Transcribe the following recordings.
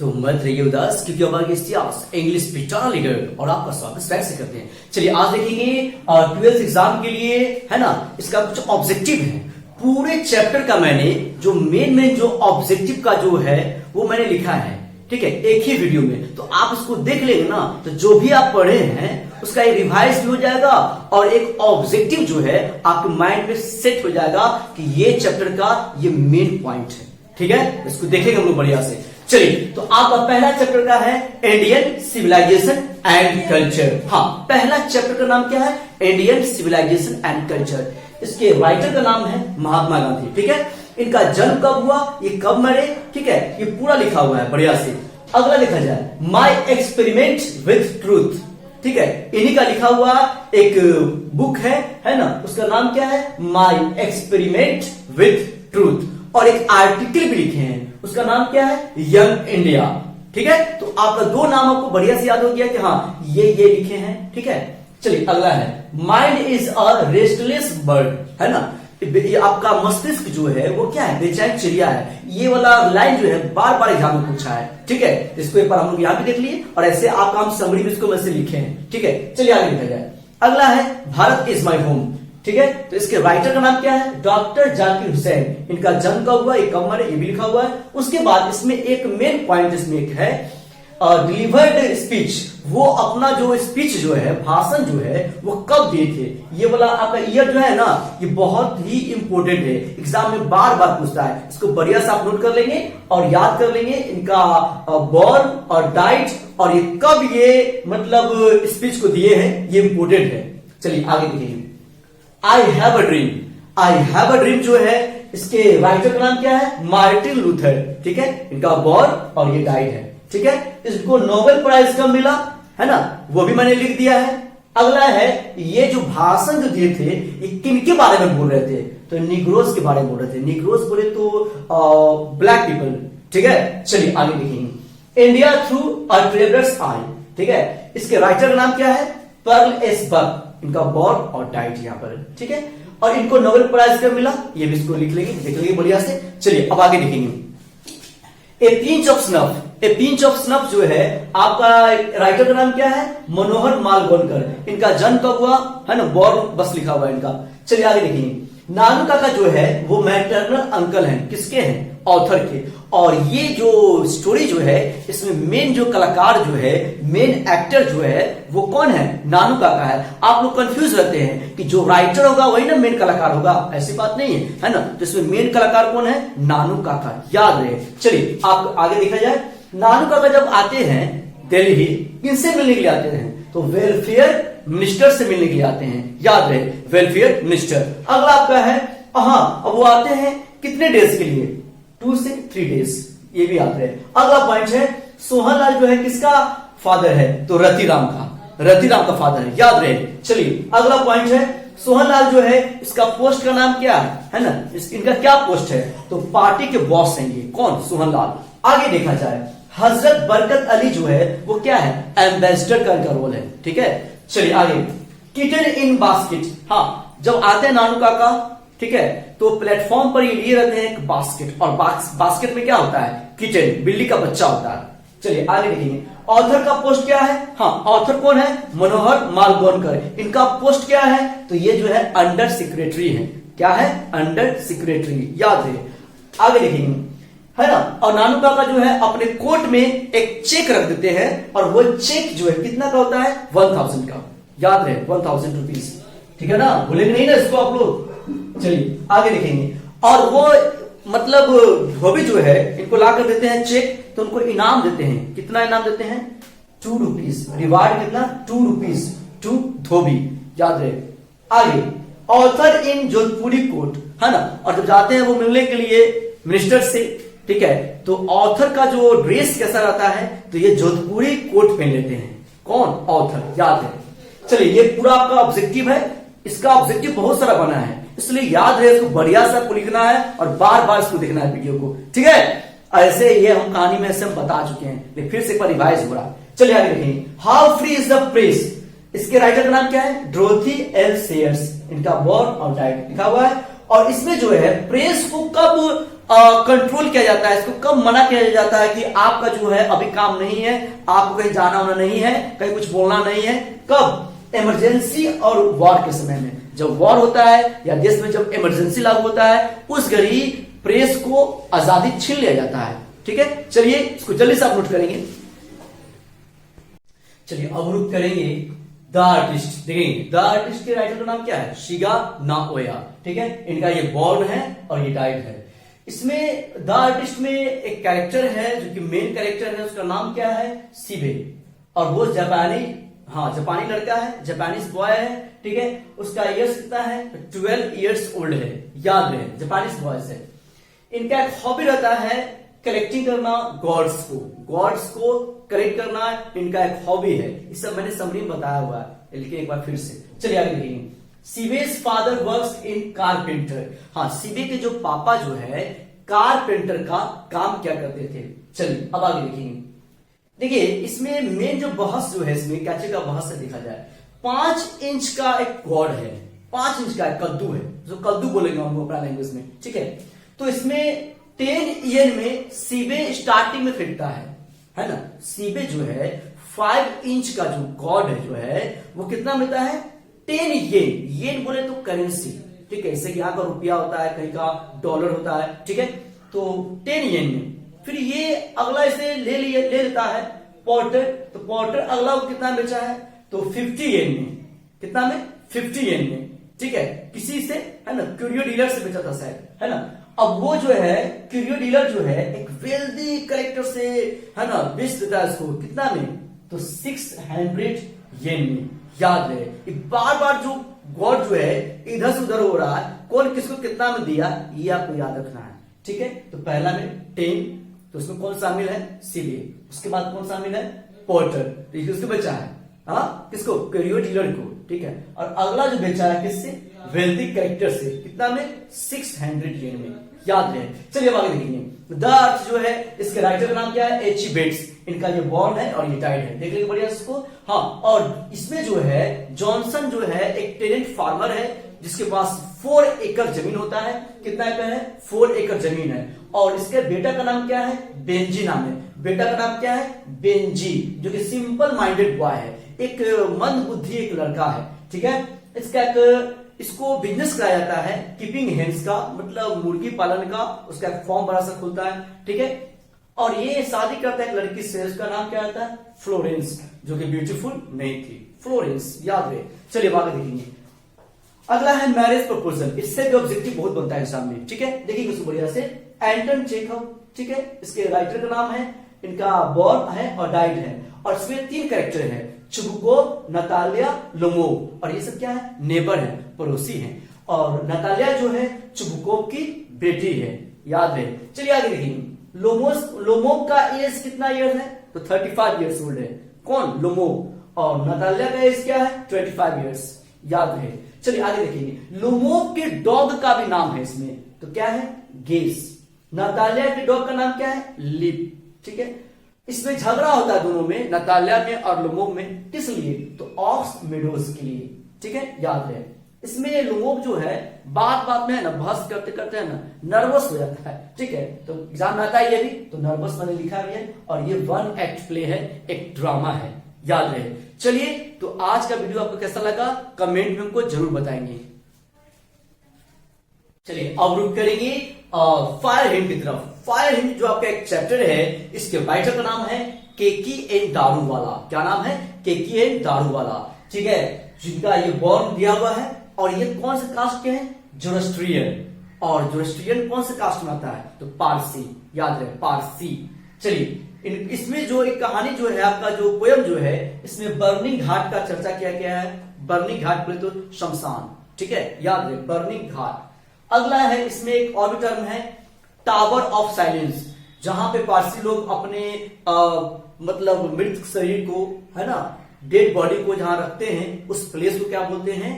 तो मत रहिए उदास, क्योंकि हमारे इतिहास इंग्लिश पिटारा लीडर और आपका स्वागत स्वैग से करते हैं। चलिए आज देखेंगे 12th एग्जाम के लिए, है ना, इसका कुछ ऑब्जेक्टिव है। पूरे चैप्टर का मैंने जो मेन जो ऑब्जेक्टिव का जो है वो मैंने लिखा है, ठीक है, एक ही वीडियो में। तो आप उसको देख लेंगे ना, तो जो भी आप पढ़े हैं उसका एक रिवाइज भी हो जाएगा और एक ऑब्जेक्टिव जो है आपके माइंड में सेट हो जाएगा कि ये चैप्टर का ये मेन पॉइंट है। ठीक है, इसको देखेंगे हम लोग बढ़िया से। चलिए, तो आपका पहला चैप्टर का है इंडियन सिविलाइजेशन एंड कल्चर। हाँ, पहला चैप्टर का नाम क्या है? Indian civilization and culture. इसके राइटर का नाम है महात्मा गांधी। ठीक है, इनका जन्म कब हुआ, ये कब मरे, ठीक है, ये पूरा लिखा हुआ है बढ़िया से। अगला लिखा जाए माई एक्सपेरिमेंट विथ ट्रूथ। ठीक है, इन्हीं का लिखा हुआ एक बुक है ना, उसका नाम क्या है? My experiment with truth. और एक आर्टिकल भी लिखे हैं, उसका नाम क्या है? Young India. ठीक है, तो आपका दो नाम आपको बढ़िया से याद हो गया कि हाँ ये लिखे हैं। ठीक है, चलिए अगला है mind is a restless bird, है ना। ये आपका मस्तिष्क जो है वो क्या है? बेचैन चिड़िया है। ये वाला लाइन जो है बार बार एग्जाम में पूछा है। ठीक है, इसको एक बार हम लोग यहाँ भी देख लिए और ऐसे आपका हम समरी भी इसको में से लिखे हैं। ठीक है, चलिए आगे लिखा जाए। अगला है भारत इज माई होम। ठीक है, तो इसके राइटर का नाम क्या है? डॉक्टर जाकिर हुसैन। इनका जन्म कब हुआ, ये कब मरे, ये भी लिखा हुआ है। उसके बाद इसमें एक मेन पॉइंट इसमें एक है डिलीवर्ड स्पीच। वो अपना जो स्पीच जो है, भाषण जो है, वो कब दिए थे। ये वाला आपका ईयर जो है ना, ये बहुत ही इंपॉर्टेंट है, एग्जाम में बार बार पूछता है। इसको बढ़िया से आप नोट कर लेंगे और याद कर लेंगे इनका बॉर्न और डाइट और ये कब ये मतलब स्पीच को दिए हैं, ये इंपॉर्टेंट है। चलिए आगे देखिए। I have a dream. I have a dream जो है, इसके राइटर का नाम क्या है? Martin Luther. ठीक है, इनका बॉर्न और ये डाइट है। ठीक है, इसको नोबेल प्राइज कब मिला, है ना, वो भी मैंने लिख दिया है। अगला है ये जो भाषण जो दिए थे ये किनके बारे में बोल रहे थे? तो निग्रोस के बारे में बोल रहे थे। निग्रोस बोले तो ब्लैक पीपल। ठीक है, चलिए आगे देखेंगे। India through a traveller's eye. ठीक है, इसके राइटर का नाम क्या है? Pearl S Buck. इनका बॉर्न और डाइट यहाँ पर। ठीक है, और इनको नोबेल प्राइज कब मिला, ये भी इसको लिख लेंगे, देख लेंगे बढ़िया से। चलिए अब आगे देखेंगे। ए pinch of snuff. A pinch of snuff जो है आपका राइटर का नाम क्या है? मनोहर मालवणकर। इनका जन्म कब हुआ, है ना, बॉर्न बस लिखा हुआ है इनका। चलिए आगे देखेंगे। नानू काका जो है वो मैटरनल अंकल हैं, किसके हैं? ऑथर के। और ये जो स्टोरी जो है इसमें मेन जो कलाकार जो है, मेन एक्टर जो है वो कौन है? नानू काका है। आप लोग कंफ्यूज रहते हैं कि जो राइटर होगा वही ना मेन कलाकार होगा, ऐसी बात नहीं है ना। तो इसमें मेन कलाकार कौन है? नानू काका, याद रहे। चलिए आप आगे देखा जाए। नानू काका जब आते हैं दिल्ली, किनसे मिलने के लिए आते हैं? तो वेलफेयर मिनिस्टर से मिलने के लिए आते हैं, याद रहे, वेलफेयर मिनिस्टर। अगला आपका है, हाँ, अब वो आते हैं कितने डेज के लिए? 2 से 3 डेज, ये भी याद रहे। अगला पॉइंट है सोहनलाल जो है किसका फादर है? तो रतिराम का, रतिराम का फादर है, याद रहे। चलिए अगला पॉइंट है सोहनलाल जो है इसका पोस्ट का नाम क्या है ना, इनका क्या पोस्ट है? तो पार्टी के बॉस हैं ये। कौन? सोहनलाल। आगे देखा जाए हजरत बरकत अली जो है वो क्या है? एम्बेसडर का रोल है। ठीक है, चलिए आगे। किचन इन बास्केट। हाँ, जब आते हैं नानू काका, ठीक है, तो प्लेटफॉर्म पर ये लिए रहते हैं एक बास्केट, और बास्केट में क्या होता है? किचन, बिल्ली का बच्चा होता है। चलिए आगे देखेंगे। ऑथर का पोस्ट क्या है? हाँ, ऑथर कौन है? मनोहर मालवणकर। इनका पोस्ट क्या है? तो ये जो है अंडर सेक्रेटरी है। क्या है? अंडर सेक्रेटरी, याद है। आगे देखेंगे, है ना। और नानू काका जो है अपने कोट में एक चेक रख देते हैं और वो चेक जो है कितना का होता है? 1000 का, याद रहे, 1000 रुपीज। ठीक है ना, भूलेंगे नहीं ना इसको आप लोग। चलिए आगे देखेंगे। और वो मतलब धोबी जो है इनको ला कर देते हैं चेक, तो उनको इनाम देते हैं। कितना इनाम देते हैं? 2 रुपीज। रिवार्ड कितना? 2 रुपीज टू धोबी, याद रहे। आगे ऑथर इन जोधपुरी कोट, है ना। और जब जाते हैं वो मिलने के लिए मिनिस्टर से, ठीक है, तो ऑथर का जो ड्रेस कैसा रहता है? तो ये जोधपुरी कोट पहन लेते हैं। कौन? ऑथर, याद है। चलिए ये पूरा आपका ऑब्जेक्टिव है। इसका ऑब्जेक्टिव बहुत सारा बना है, इसलिए याद रहे, इसको बढ़िया से आपको लिखना है और बार बार इसको देखना है वीडियो को। ठीक है, ऐसे ये हम कहानी में ऐसे हम बता चुके हैं, लेकिन फिर से एक बार रिवाइज हो रहा है। चलिए आगे देखेंगे। How free is the press. इसके राइटर का नाम क्या है? Dorothy L shares. इनका बॉर्न और डाइट लिखा हुआ है। और इसमें जो है प्रेस को कब कंट्रोल किया जाता है, इसको कब मना किया जाता है कि आपका जो है अभी काम नहीं है, आपको कहीं जाना होना नहीं है, कहीं कुछ बोलना नहीं है। कब? इमरजेंसी और वॉर के समय में। जब वॉर होता है या देश में जब इमरजेंसी लागू होता है, उस घड़ी प्रेस को आजादी छीन लिया जाता है। ठीक है, चलिए इसको जल्दी से आप नोट करेंगे। चलिए अब रुक करेंगे द आर्टिस्ट। देखिए द आर्टिस्ट के राइटर का नाम क्या है? Shiga Naoya. ठीक है, इनका ये बॉर्न है और ये डाइड है। इसमें द आर्टिस्ट में एक कैरेक्टर है जो कि मेन कैरेक्टर है, उसका नाम क्या है? सीबे। और वो जापानी लड़का है, जापानीज बॉय है। ठीक है, उसका ईयर्स कितना है? 12 ईयर्स ओल्ड है, याद रहे, जापानीज बॉयज है। इनका एक हॉबी रहता है कलेक्टिंग करना, गॉड्स को कलेक्ट करना इनका एक हॉबी है। इस सब मैंने समरी में बताया हुआ है, लेकिन एक बार फिर से चलिए आगे देखेंगे। सीबे's फादर वर्क्स इन कारपेंटर। हाँ, सीबे के जो पापा जो है कारपेंटर का काम क्या करते थे। चलिए अब आगे देखेंगे। देखिए इसमें मेन जो बहस जो है, इसमें क्या चीज का बहस है देखा जाए, 5 इंच का एक गॉड है, 5 इंच का एक कद्दू है, जो कद्दू बोलेंगे हम अपना लैंग्वेज में। ठीक है, तो इसमें 10 ईयर में सीबे स्टार्टिंग में खरीदता है ना। सीबे जो है 5 इंच का जो गॉड है जो है वो कितना मिलता है? 10 येन। येन बोले तो करेंसी। ठीक है, इससे यहाँ का रुपया होता है, कहीं का डॉलर होता है। ठीक है, तो 10 येन में फिर ये अगला इसे ले लेता है पोर्टर। तो पोर्टर अगला को कितना बेचा है? तो 50 येन में। कितना में? 50 येन में। ठीक है, किसी से है ना, क्यूरियो डीलर से बेचा था शायद, है ना। अब वो जो है क्यूरियो डीलर जो है एक वेल्दी करेक्टर से है ना बेच देता है इसको। कितना में? तो 600 येन में। याद है, बार बार जो गॉड जो है इधर से उधर हो रहा है, कौन किसको कितना में दिया ये आपको याद रखना है। ठीक है, तो पहला में 10, तो उसमें कौन शामिल है? सीबे। उसके बाद कौन शामिल है? पोर्टर। तो किसको बेचा है? हाँ, किसको? क्यूरियो डीलर को। ठीक है, और अगला जो बेचा है किससे? वेल्दी कैरेक्टर से। कितना में? 600 येन में। याद रहे। चलिए अब आगे देखेंगे। द अर्थ जो है इसके राइटर का नाम क्या है? H Bates. इनका ये बॉर्न है और ये डाइड है। देख लीजिए बढ़िया इसको। हाँ, और इसमें जो है जॉनसन जो है एक टेनेंट फार्मर है जिसके पास 4 एकड़ जमीन होता है। कितना एकड़ है? 4 एकड़ जमीन है। और इसके बेटा का नाम क्या है? बेंजी नाम है। बेटा का नाम क्या है? बेंजी, जो कि सिंपल माइंडेड बॉय है, एक मंद बुद्धि एक लड़का है। ठीक है, इसको बिजनेस कराया जाता है कीपिंग हेन्स का, मतलब मुर्गी पालन का। उसका एक फॉर्म बड़ा सा खुलता है। ठीक है, और ये शादी करता है एक लड़की से, उसका नाम क्या आता है? फ्लोरेंस, जो कि ब्यूटीफुल नहीं थी। फ्लोरेंस, याद रहे। चलिए आगे देखेंगे। अगला है मैरिज प्रपोजल। इससे भी ऑब्जेक्टिव बहुत बनता है एग्जाम में। ठीक है, देखिए उसको बढ़िया से। एंटन चेखव। ठीक है, इसके राइटर का नाम है, इनका बॉर्न है और डाइड है। और इसमें 3 कैरेक्टर है, चुबुको, नतालिया, लोमोव। और ये सब क्या है? नेबर है, पड़ोसी है। और नतालिया जो है चुबुकोव की बेटी है। याद रहे। चलिए आगे देखेंगे। लोमोव का एज कितना ईयर है? तो 35 ईयर्स ओल्ड है। कौन? लोमोव। और नतालिया का एज क्या है? 25 ईयर्स। याद रहे। चलिए आगे देखेंगे। लोमोव के डॉग का भी नाम है इसमें, तो क्या है? गेस। नतालिया के डॉग का नाम क्या है? लिप। ठीक है, इसमें झगड़ा होता है दोनों में, नतालिया में और लोमोव में। किस लिए? तो ऑक्स मेडोज के लिए। ठीक है, याद रहे। इसमें लोमोव जो है बात बात में है ना, बहस करते करते है ना नर्वस हो जाता है। ठीक है, तो एग्जाम में आता है ये भी, तो नर्वस मैंने लिखा भी है। और ये 1 एक्ट प्ले है, एक ड्रामा है। याद रहे। चलिए, तो आज का वीडियो आपको कैसा लगा कमेंट में हमको जरूर बताएंगे। चलिए अब रुक करेंगे फायर हिंट की तरफ। फायर हिंट जो आपका एक चैप्टर है, इसके राइटर का नाम है केकी एन दारूवाला। क्या नाम है? केकी एन दारूवाला। ठीक है, जिनका ये बॉर्न दिया हुआ है। और ये कौन से कास्ट के हैं? जोरोस्ट्रियन। और जोरोस्ट्रियन कौन से कास्ट में आता है? तो पारसी। याद रहे, पारसी। चलिए, इसमें जो एक कहानी जो है आपका जो पोयम जो है, इसमें बर्निंग घाट का चर्चा किया गया है। बर्निंग घाट बोले तो शमशान। ठीक है, याद रहे, बर्निंग घाट। अगला है, इसमें एक और भी टर्म है टावर ऑफ साइलेंस, जहां पे पारसी लोग अपने मतलब मृत शरीर को है ना, डेड बॉडी को जहां रखते हैं, उस प्लेस को क्या बोलते हैं?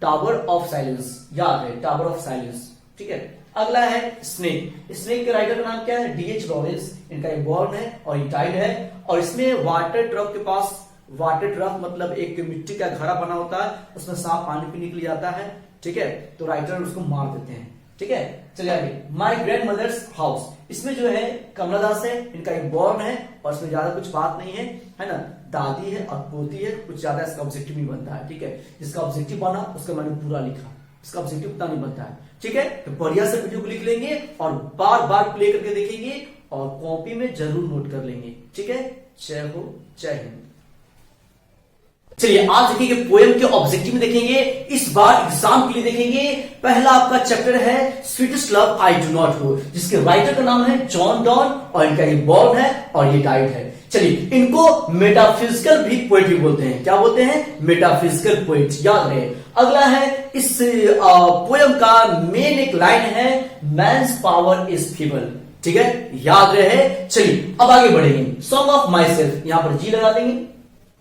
Tower of silence. याद है, टावर ऑफ साइलेंस। ठीक है, अगला है स्नेक। स्नेक के राइटर का नाम क्या है? DH Lawrence. इनका एक बॉर्न है और ये टाइड है। और इसमें वाटर ट्रक के पास, वाटर ट्रक मतलब एक मिट्टी का घड़ा बना होता है, उसमें सांप पानी पीने के लिए आता है। ठीक है, तो राइटर उसको मार देते हैं। ठीक है। चलिए आगे, माई ग्रैंड मदर्स हाउस, इसमें जो है कमला दास है, इनका एक बॉर्न है और इसमें ज्यादा कुछ बात नहीं है ना। दादी है और पोती है, कुछ ज्यादा इसका ऑब्जेक्टिव नहीं बनता है, ठीक है। जिसका ऑब्जेक्टिव बना उसका मैंने पूरा लिखा, इसका ऑब्जेक्टिव उतना नहीं बनता है, ठीक है। तो बढ़िया से वीडियो को लिख लेंगे और बार बार प्ले करके देखेंगे और कॉपी में जरूर नोट कर लेंगे, ठीक है। जय हो, जय हिंद। चलिए आज देखेंगे पोएम के ऑब्जेक्टिव में देखेंगे, इस बार एग्जाम के लिए देखेंगे। पहला आपका चैप्टर है sweetest love I do not know, जिसके राइटर का नाम है जॉन डॉन और इनका ये बॉर्न है और ये डाइड है। चलिए इनको मेटाफिजिकल भी पोएट भी बोलते हैं, क्या बोलते हैं? मेटाफिजिकल पोएट, याद रहे। अगला है इस पोएम का मेन एक लाइन है, मैन्स पावर इज फीबल, ठीक है, याद रहे। चलिए अब आगे बढ़ेंगे। सॉन्ग ऑफ माई सेल्फ, यहां पर जी लगा देंगे,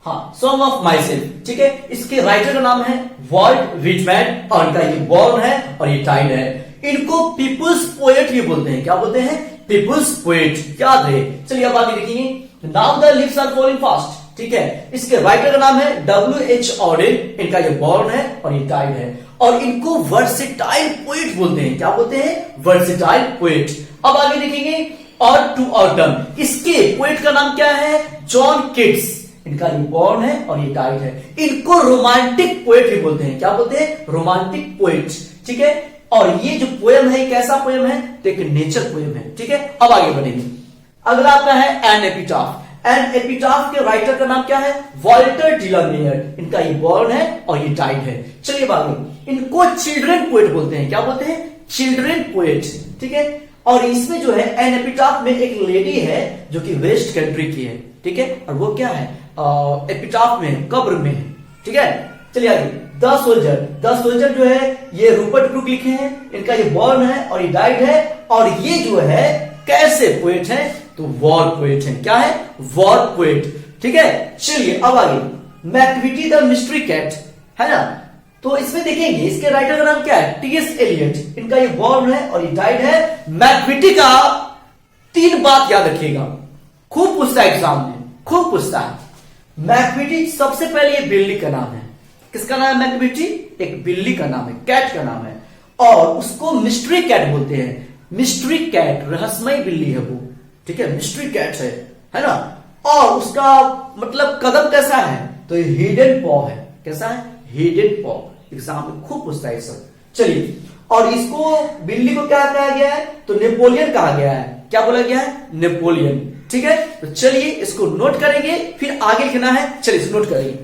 हाँ, सॉन्ग ऑफ माई सेल्फ, ठीक है। इसके राइटर का नाम है वॉल्ट व्हिटमैन और इनका ये बॉर्न है और ये डाइड है। इनको पीपुल्स पोएट भी बोलते हैं, क्या बोलते हैं? पीपुल्स पोएट, याद रहे। चलिए अब आगे देखेंगे। Now the leaves are falling fast, ठीक है। इसके राइटर का नाम है W.H. Auden, इनका ये बॉर्न है और ये डाइड है। और इनको वर्सेटाइल पोएट बोलते हैं, क्या बोलते हैं? Versatile poet. अब आगे देखेंगे और टू ऑटम, इसके पोएट का नाम क्या है? जॉन किट्स, इनका ये बॉर्न है और ये डाइड है। इनको रोमांटिक पोएट भी बोलते हैं, क्या बोलते हैं? रोमांटिक पोएट, ठीक है। और ये जो पोएम है, कैसा पोएम है? तो एक नेचर पोएम है, ठीक है। अब आगे बढ़ेंगे। अगला आपका है एन एपिटाफ। एन एपिटाफ के राइटर का नाम क्या है? वॉल्टर डिलामेयर, इनका ये बॉर्न है और ये डाइड है। चलिए आगे, इनको चिल्ड्रन पोएट बोलते हैं, क्या बोलते हैं? चिल्ड्रन पोएट, ठीक है। और इसमें जो है एन एपिटाफ में एक लेडी है जो कि वेस्ट कंट्री की है, ठीक है। और वो क्या है? एपिटाफ में, कब्र में है, ठीक है। चलिए आगे, द सोल्जर। द सोल्जर जो है ये रूपर्ट ब्रूक लिखे हैं, इनका ये बॉर्न है और ये डाइड है। और ये जो है कैसे पोएट है? तो वॉर पोएट है, क्या है? वॉर पोएट, ठीक है। चलिए अब आगे, मैकविटी द मिस्ट्री कैट, है ना। तो इसमें देखेंगे इसके राइटर का नाम क्या है? टी.एस. एलियट, इनका ये बॉर्न है और ये डाइड है। मैकविटी का 3 बात याद रखिएगा, खूब पूछता है एग्जाम में, खूब पूछता है। मैकविटी सबसे पहले ये बिल्ली का नाम है, किसका नाम है? मैकविटी एक बिल्ली का नाम है, कैट का नाम है। और उसको मिस्ट्री कैट बोलते हैं। मिस्ट्री कैट, रहस्यमय बिल्ली है वो, ठीक है, मिस्ट्री कैट है ना। और उसका मतलब कदम कैसा है? तो हिडन पॉ है, कैसा है? हिडन पॉ, एग्जाम में खूब पूछता है सब। चलिए, और इसको बिल्ली को क्या कहा गया है? तो नेपोलियन कहा गया है, क्या बोला गया है? नेपोलियन, ठीक है। तो चलिए इसको नोट करेंगे, फिर आगे लिखना है। चलिए नोट करेंगे।